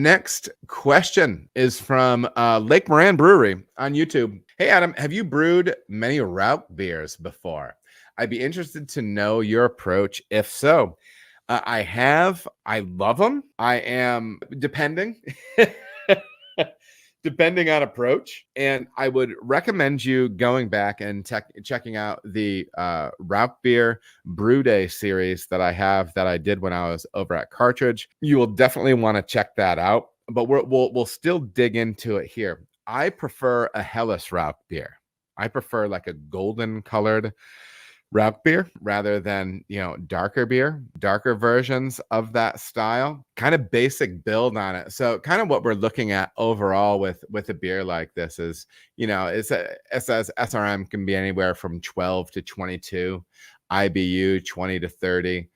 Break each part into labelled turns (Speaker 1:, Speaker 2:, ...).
Speaker 1: next question is from Lake Moran Brewery on YouTube. Hey, Adam, have you brewed many Rauch beers before? I'd be interested to know your approach if so. I have. I love them. I am depending. Depending on approach. And I would recommend you going back and checking out the Rauch Beer Brew Day series that I did when I was over at Cartridge. You will definitely want to check that out, but we'll still dig into it here. I prefer a Helles Rauch beer. I prefer like a golden colored Rauch beer rather than, darker beer, darker versions of that style, kind of basic build on it. So kind of what we're looking at overall with a beer like this is, it says SRM can be anywhere from 12 to 22, IBU 20 to 30,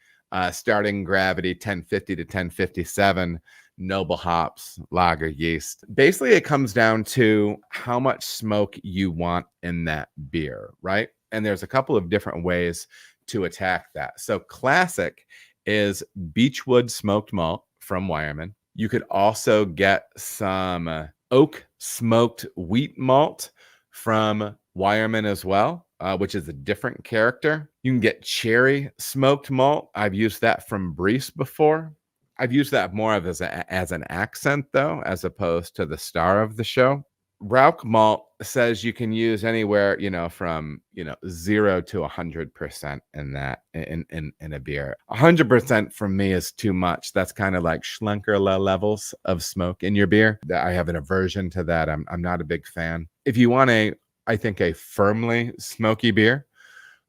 Speaker 1: starting gravity 1050 to 1057, noble hops, lager yeast. Basically, it comes down to how much smoke you want in that beer, right? And there's a couple of different ways to attack that. So classic is Beechwood smoked malt from Weyermann. You could also get some oak smoked wheat malt from Weyermann as well, which is a different character. You can get cherry smoked malt. I've used that from Briess before. I've used that more of as an accent, though, as opposed to the star of the show. Rauch malt says you can use anywhere, from 0 to 100% in that in a beer. 100% for me is too much. That's kind of like Schlenkerla levels of smoke in your beer. I have an aversion to that. I'm not a big fan. If you want a firmly smoky beer,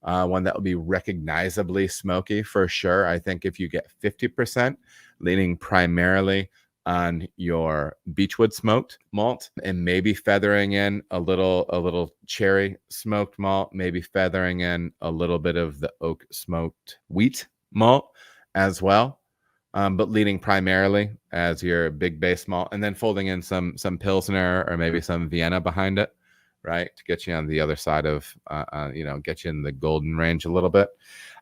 Speaker 1: one that will be recognizably smoky for sure. I think if you get 50%, leaning primarily on your Beechwood smoked malt and maybe feathering in a little cherry smoked malt, maybe feathering in a little bit of the oak smoked wheat malt as well, but leaning primarily as your big base malt, and then folding in some Pilsner or maybe some Vienna behind it, right, to get you on the other side of, get you in the golden range a little bit.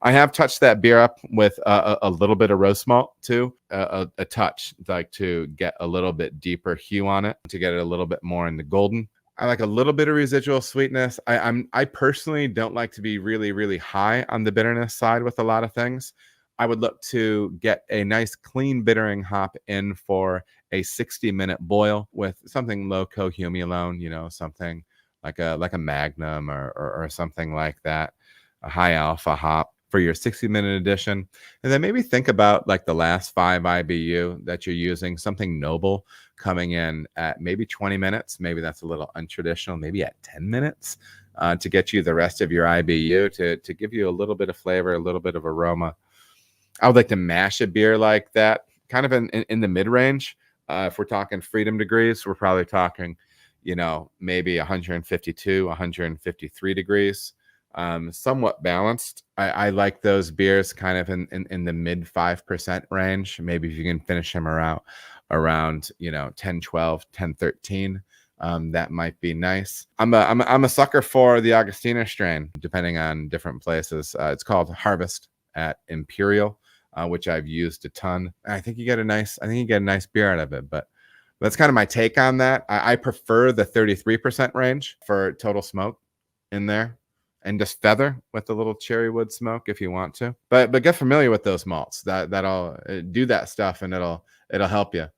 Speaker 1: I have touched that beer up with a little bit of roast malt too, a touch, like to get a little bit deeper hue on it, to get it a little bit more in the golden. I like a little bit of residual sweetness. I personally don't like to be really, really high on the bitterness side with a lot of things. I would look to get a nice clean bittering hop in for a 60-minute boil with something low cohumulone, something like a Magnum or something like that, a high alpha hop for your 60-minute edition. And then maybe think about like the last 5 IBU that you're using, something noble coming in at maybe 20 minutes. Maybe that's a little untraditional, maybe at 10 minutes to get you the rest of your IBU to give you a little bit of flavor, a little bit of aroma. I would like to mash a beer like that, kind of in the mid-range. If we're talking freedom degrees, we're probably talking, maybe 152, 153 degrees. Somewhat balanced. I like those beers kind of in the mid 5% range. Maybe if you can finish them around 10, 12, 10, 13, that might be nice. I'm a sucker for the Augustiner strain, depending on different places. It's called Harvest at Imperial, which I've used a ton. I think you get a nice beer out of it, but that's kind of my take on that. I prefer the 33% range for total smoke in there. And just feather with a little cherry wood smoke if you want to, but get familiar with those malts. That'll do that stuff, and it'll help you.